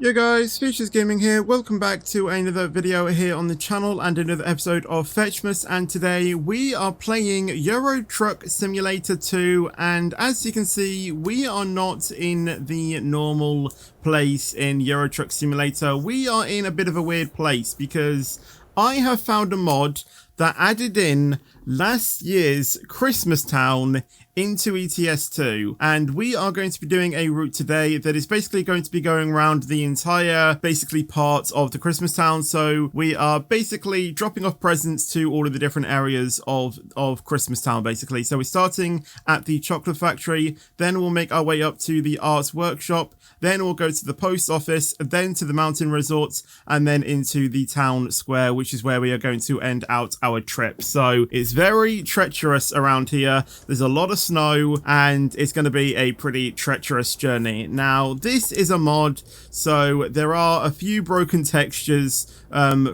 Yo guys, Fetchmas Gaming here. Welcome back to another video here on the channel and another episode of Fetchmas, and today we are playing Euro Truck Simulator 2, and as you can see we are not in the normal place in Euro Truck Simulator. We are in a bit of a weird place because I have found a mod that added in last year's Christmas Town into ETS2, and we are going to be doing a route today that is basically going to be going around the entire part of the Christmas Town. So we are basically dropping off presents to all of the different areas of Christmas Town basically. So we're starting at the chocolate factory, then we'll make our way up to the arts workshop, then we'll go to the post office, then to the mountain resorts, and then into the town square, which is where we are going to end out our trip. So it's very treacherous around here. There's a lot of snow and it's going to be a pretty treacherous journey. Now this is a mod, so there are a few broken textures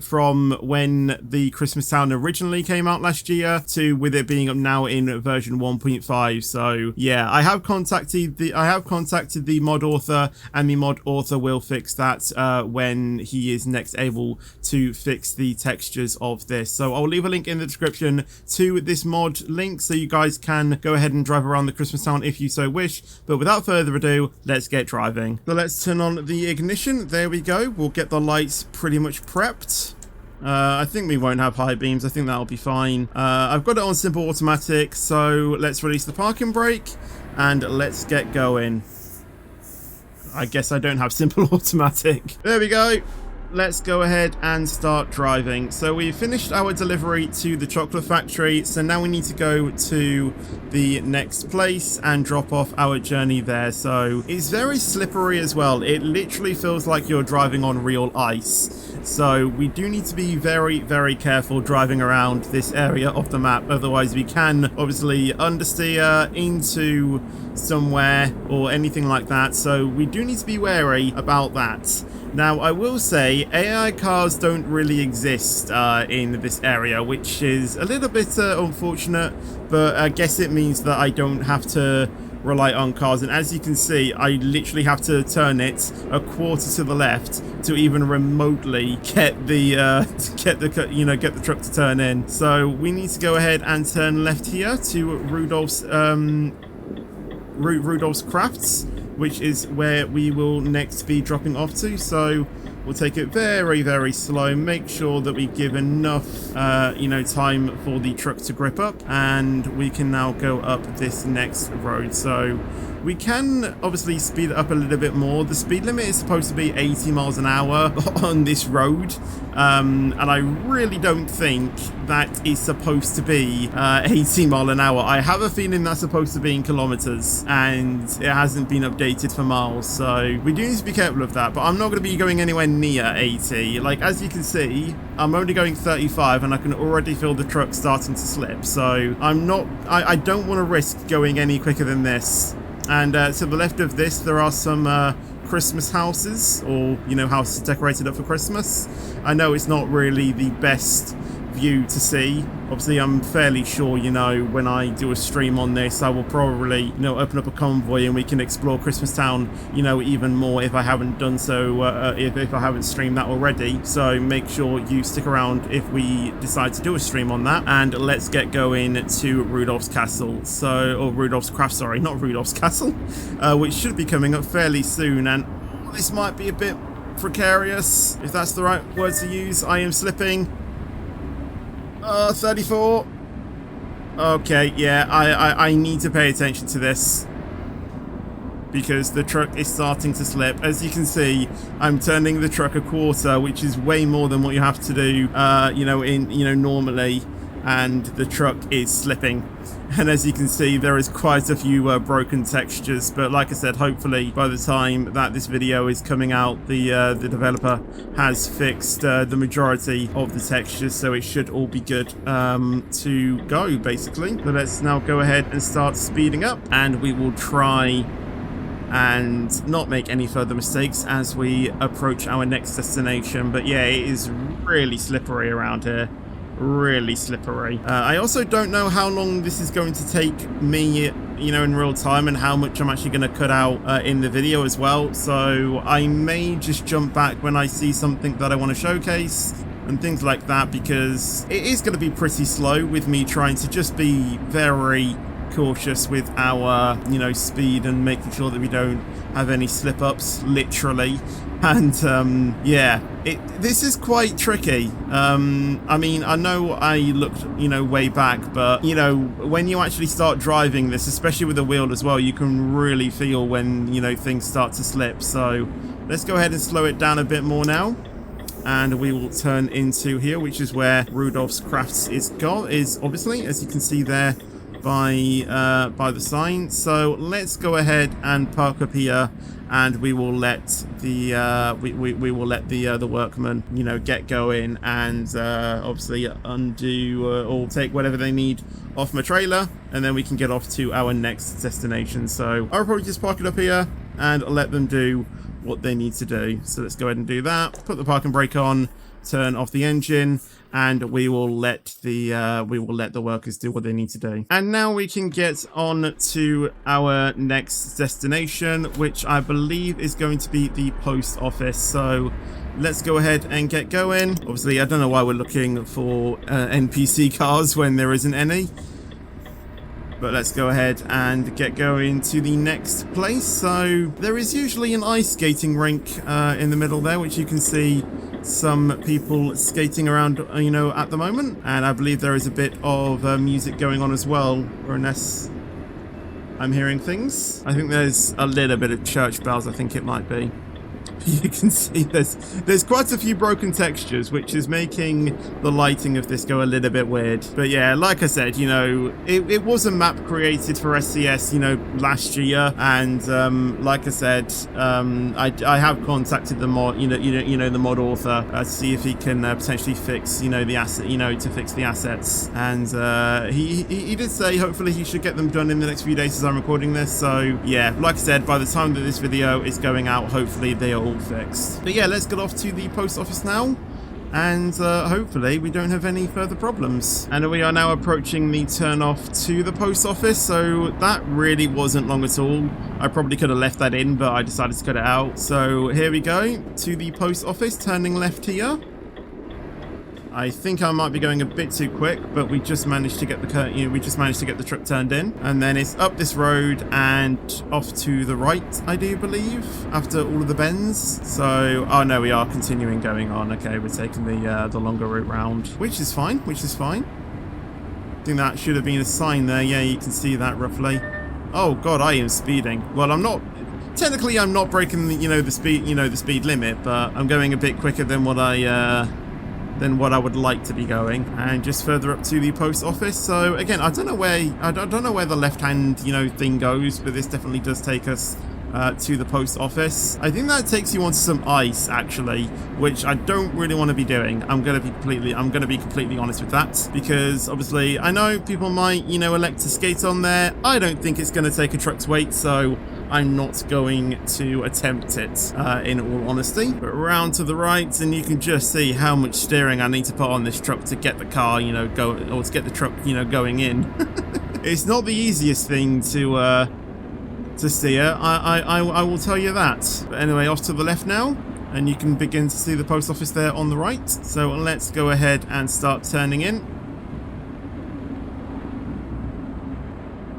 from when the Christmas Town originally came out last year to with it being up now in version 1.5. so yeah, I have contacted the mod author, and the mod author will fix that when he is next able to fix the textures of this. So I'll leave a link in the description to this mod link so you guys can go ahead and drive around the Christmas Town if you so wish. But without further ado, let's get driving. So let's turn on the ignition. There we go. We'll get the lights pretty much prepped. I think we won't have high beams. I think that'll be fine. I've got it on simple automatic, so let's release the parking brake and let's get going. I guess I don't have simple automatic. There we go. Let's go ahead and start driving. So we finished our delivery to the chocolate factory, so now we need to go to the next place and drop off our journey there. So it's very slippery as well. It literally feels like you're driving on real ice. So we do need to be very, very careful driving around this area of the map. Otherwise we can obviously understeer into somewhere or anything like that. So we do need to be wary about that. Now, I will say AI cars don't really exist in this area, which is a little bit unfortunate, but I guess it means that I don't have to rely on cars. And as you can see, I literally have to turn it a quarter to the left to even remotely get the get the truck to turn in. So we need to go ahead and turn left here to Rudolph's Crafts, which is where we will next be dropping off to. So we'll take it very, very slow, make sure that we give enough time for the truck to grip up, and we can now go up this next road. So we can obviously speed it up a little bit more. The speed limit is supposed to be 80 miles an hour on this road, and I really don't think that is supposed to be 80 mile an hour. I have a feeling that's supposed to be in kilometers, and it hasn't been updated for miles, so we do need to be careful of that. But I'm not going to be going anywhere near 80. Like, as you can see, I'm only going 35 and I can already feel the truck starting to slip. So I don't want to risk going any quicker than this. And to the left of this, there are some Christmas houses, or houses decorated up for Christmas. I know it's not really the best view to see. Obviously, I'm fairly sure, when I do a stream on this, I will probably, open up a convoy and we can explore Christmas Town, even more if I haven't done so, if I haven't streamed that already. So make sure you stick around if we decide to do a stream on that. And let's get going to Rudolph's Castle. Or Rudolph's Craft, sorry, not Rudolph's Castle, which should be coming up fairly soon. And this might be a bit precarious, if that's the right word to use. I am slipping. 34. Okay, yeah, I need to pay attention to this because the truck is starting to slip. As you can see, I'm turning the truck a quarter, which is way more than what you have to do, normally, and the truck is slipping. And as you can see, there is quite a few broken textures, but like I said, hopefully by the time that this video is coming out, the developer has fixed the majority of the textures, so it should all be good to go basically. So let's now go ahead and start speeding up, and we will try and not make any further mistakes as we approach our next destination. But yeah, it is really slippery around here. really slippery. I also don't know how long this is going to take me, you know, in real time, and how much I'm actually going to cut out in the video as well. So I may just jump back when I see something that I want to showcase and things like that, because it is going to be pretty slow with me trying to just be very cautious with our, you know, speed and making sure that we don't have any slip-ups, literally. And yeah, this is quite tricky. I mean, I know I looked, you know, way back, but, you know, when you actually start driving this, especially with the wheel as well, you can really feel when, you know, things start to slip. So let's go ahead and slow it down a bit more now. And we will turn into here, which is where Rudolph's Crafts is obviously, as you can see there by the sign. So let's go ahead and park up here, and we will let the we will let the workmen, you know, get going, and obviously undo or take whatever they need off my trailer, and then we can get off to our next destination. So I'll probably just park it up here and let them do what they need to do. So let's go ahead and do that. Put the parking brake on, turn off the engine, and we will let the workers do what they need to do. And now we can get on to our next destination, which I believe is going to be the post office. So let's go ahead and get going. Obviously, I don't know why we're looking for NPC cars when there isn't any. But let's go ahead and get going to the next place. So there is usually an ice skating rink in the middle there, which you can see some people skating around, you know, at the moment. And I believe there is a bit of music going on as well, or unless I'm hearing things. I think there's a little bit of church bells, I think it might be. You can see there's quite a few broken textures, which is making the lighting of this go a little bit weird. But yeah, like I said, you know, it was a map created for SCS, you know, last year, and like I said, I have contacted the mod, the mod author to see if he can potentially fix, you know, the asset, you know, to fix the assets, and he did say hopefully he should get them done in the next few days as I'm recording this. So yeah, like I said, by the time that this video is going out, hopefully they are all fixed. But yeah, let's get off to the post office now, and hopefully we don't have any further problems. And we are now approaching the turn off to the post office, so that really wasn't long at all. I probably could have left that in, but I decided to cut it out. So here we go to the post office, turning left here. I think I might be going a bit too quick, but we just managed to get the truck turned in, and then it's up this road and off to the right, I do believe, after all of the bends. So, oh no, we are continuing going on. Okay, we're taking the longer route round, which is fine. I think that should have been a sign there. Yeah, you can see that roughly. Oh god, I am speeding. Well, I'm not. Technically, I'm not breaking the speed limit, but I'm going a bit quicker than what I would like to be going, and just further up to the post office. So again, I don't know where the left hand thing goes, but this definitely does take us to the post office. I think that takes you onto some ice actually, which I don't really want to be doing. I'm gonna be completely honest with that, because obviously I know people might elect to skate on there. I don't think it's going to take a truck's weight, so I'm not going to attempt it, in all honesty. But round to the right, and you can just see how much steering I need to put on this truck to get the car, go, or to get the truck, going in. It's not the easiest thing to steer. I will tell you that. But anyway, off to the left now, and you can begin to see the post office there on the right. So let's go ahead and start turning in.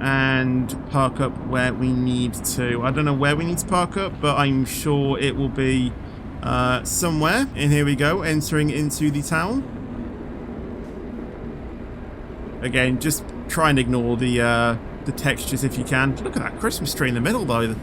And park up where we need to. I don't know where we need to park up, but I'm sure it will be somewhere. And here we go, entering into the town. Again, just try and ignore the textures if you can. Look at that Christmas tree in the middle, though.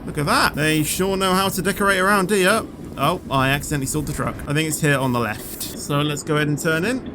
Look at that. They sure know how to decorate around here. Oh, I accidentally stalled the truck. I think it's here on the left. So let's go ahead and turn in.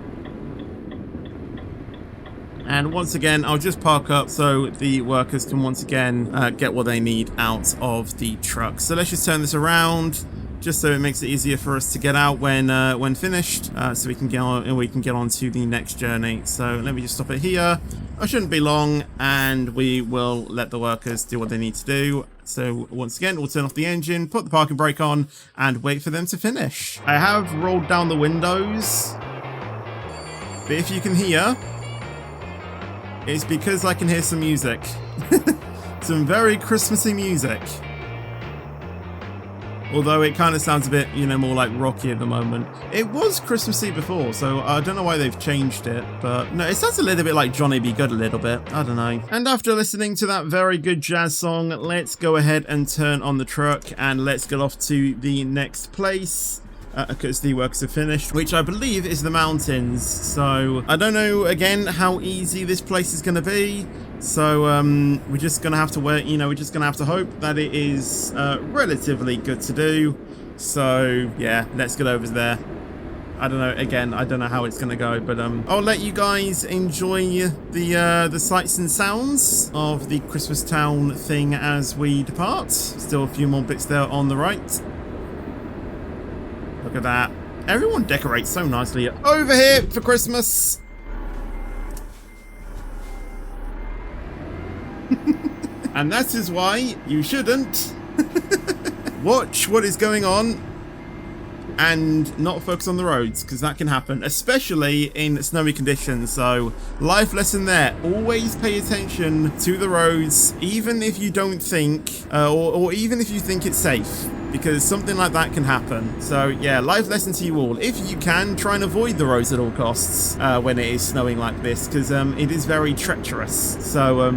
And once again, I'll just park up so the workers can once again get what they need out of the truck. So let's just turn this around, just so it makes it easier for us to get out when finished, so we can get on to the next journey. So let me just stop it here. I shouldn't be long, and we will let the workers do what they need to do. So once again, we'll turn off the engine, put the parking brake on, and wait for them to finish. I have rolled down the windows But if you can hear, it's because I can hear some music. Some very Christmassy music. Although it kind of sounds a bit, you know, more like rocky at the moment. It was Christmassy before, so I don't know why they've changed it. But no, it sounds a little bit like Johnny B. Good a little bit. I don't know. And after listening to that very good jazz song, let's go ahead and turn on the truck and let's get off to the next place. Because the works have finished, which I believe is the mountains. So I don't know again how easy this place is going to be. So we're just going to have to wait, you know, we're just going to have to hope that it is relatively good to do. So yeah, let's get over there. I don't know, again, I don't know how it's going to go, but I'll let you guys enjoy the sights and sounds of the Christmas town thing as we depart. Still a few more bits there on the right. Look at that. Everyone decorates so nicely over here for Christmas. And that is why you shouldn't watch what is going on and not focus on the roads, because that can happen, especially in snowy conditions. So life lesson there, always pay attention to the roads, even if you don't think or even if you think it's safe, because something like that can happen. So yeah, life lesson to you all. If you can, try and avoid the roads at all costs when it is snowing like this, because it is very treacherous. So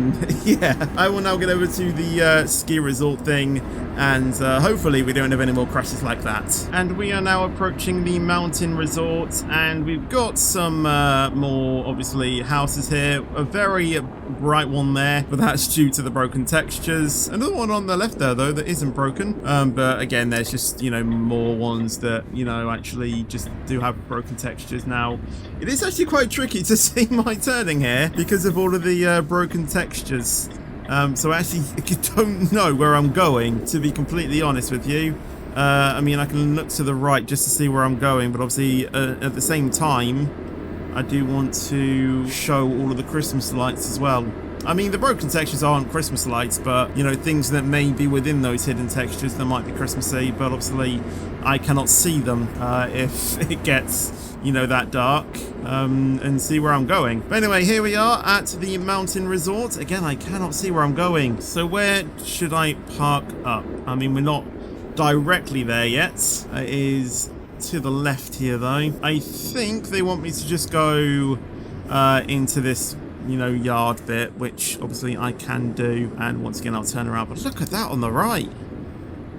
yeah, I will now get over to the ski resort thing, and hopefully we don't have any more crashes like that. And we are now approaching the mountain resort, and we've got some more, obviously, houses here. A very bright one there, but that's due to the broken textures. Another one on the left there, though, that isn't broken. But again, there's just, you know, more ones that, you know, actually just do have broken textures. Now, it is actually quite tricky to see my turning here because of all of the broken textures. So I actually don't know where I'm going, to be completely honest with you. I mean, I can look to the right just to see where I'm going, but obviously at the same time, I do want to show all of the Christmas lights as well. I mean, the broken textures aren't Christmas lights, but, you know, things that may be within those hidden textures that might be Christmassy, but obviously I cannot see them if it gets, you know, that dark, and see where I'm going. But anyway, here we are at the mountain resort. Again, I cannot see where I'm going. So where should I park up? I mean, we're not directly there yet. It is to the left here, though. I think they want me to just go into this, you know, yard bit, which obviously I can do. And once again, I'll turn around. But look at that on the right.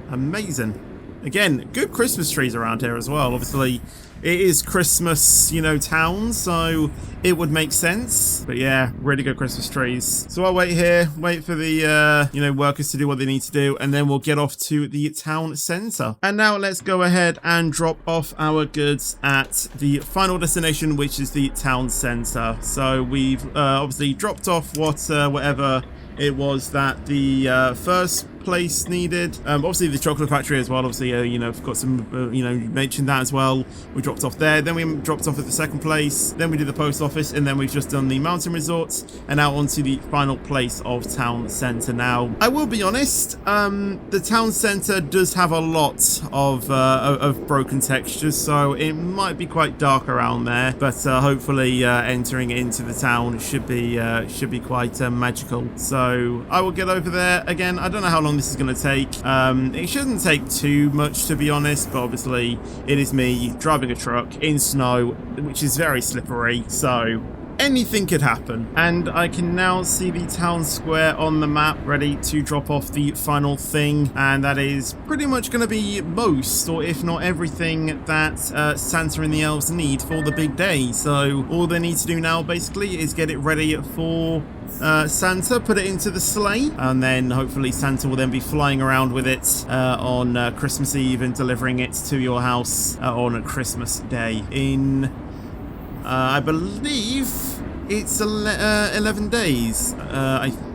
Amazing. Again, good Christmas trees around here as well. Obviously, it is Christmas, you know, town, so it would make sense. But yeah, really good Christmas trees. So I'll wait here, wait for the, you know, workers to do what they need to do, and then we'll get off to the town centre. And now let's go ahead and drop off our goods at the final destination, which is the town centre. So we've obviously dropped off whatever it was that the first place needed. Obviously the chocolate factory as well, obviously, you know, I've got some, you know, mentioned that as well. We dropped off there, then we dropped off at the second place, then we did the post office, and then we've just done the mountain resorts, and now onto the final place of town centre. Now, I will be honest, the town centre does have a lot of broken textures, so it might be quite dark around there, but hopefully entering into the town should be quite magical. So I will get over there. Again, I don't know how long this is going to take. It shouldn't take too much, to be honest, but obviously it is me driving a truck in snow, which is very slippery, so anything could happen. And I can now see the town square on the map, ready to drop off the final thing, and that is pretty much going to be most, or if not everything, that Santa and the elves need for the big day. So all they need to do now basically is get it ready for Santa, put it into the sleigh, and then hopefully Santa will then be flying around with it on Christmas Eve and delivering it to your house on Christmas Day in I believe it's 11 days.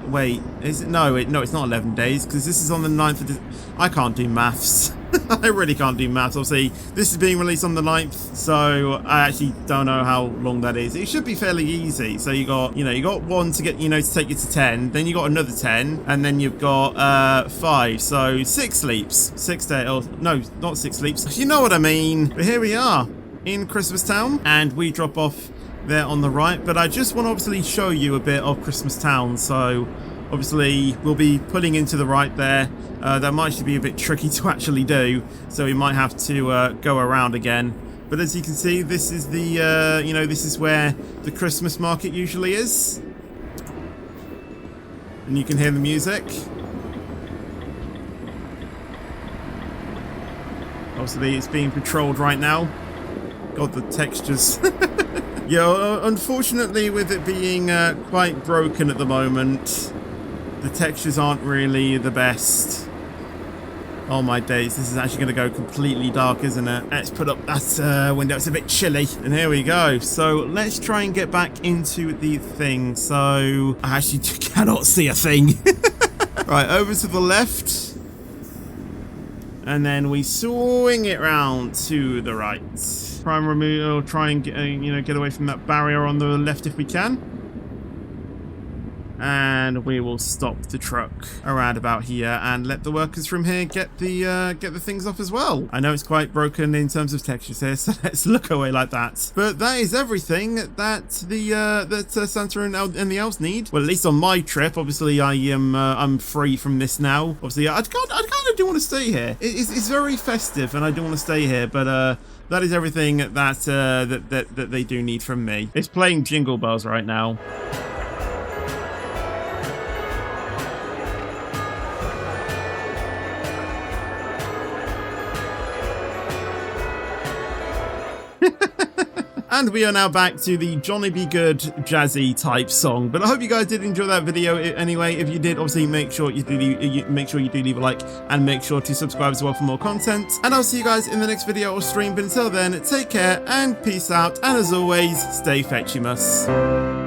Wait, is it? No, it's not 11 days, because this is on the 9th of I can't do maths. I really can't do maths. Obviously, this is being released on the 9th, so I actually don't know how long that is. It should be fairly easy. So you got one to get, to take you to 10, then you got another 10, and then you've got 5. So 6 sleeps. 6 days. Oh, no, not 6 sleeps. You know what I mean. But here we are in Christmas Town, and we drop off there on the right. But I just want to obviously show you a bit of Christmas Town. So obviously we'll be pulling into the right there. That might actually be a bit tricky to actually do, so we might have to go around again. But as you can see, this is the you know, this is where the Christmas market usually is, and you can hear the music. Obviously it's being patrolled right now. God, the textures. Yeah, unfortunately with it being quite broken at the moment, the textures aren't really the best. Oh my days, this is actually going to go completely dark, isn't it? Let's put up that window, it's a bit chilly. And here we go. So let's try and get back into the thing. So I actually cannot see a thing. Right, over to the left. And then we swing it round to the right. Try and remove, or try and get, you know, get away from that barrier on the left if we can. And we will stop the truck around about here and let the workers from here get the things off as well. I know it's quite broken in terms of textures here, so let's look away like that. But that is everything that Santa and the elves need. Well, at least on my trip. Obviously, I'm free from this now. Obviously, I kind of do want to stay here. It's very festive, and I do want to stay here. But that is everything that they do need from me. It's playing Jingle Bells right now. And we are now back to the Johnny Be Good jazzy type song. But I hope you guys did enjoy that video anyway. If you did, obviously make sure you do leave a like and make sure to subscribe as well for more content. And I'll see you guys in the next video or stream. But until then, take care and peace out. And as always, stay Fetchmas.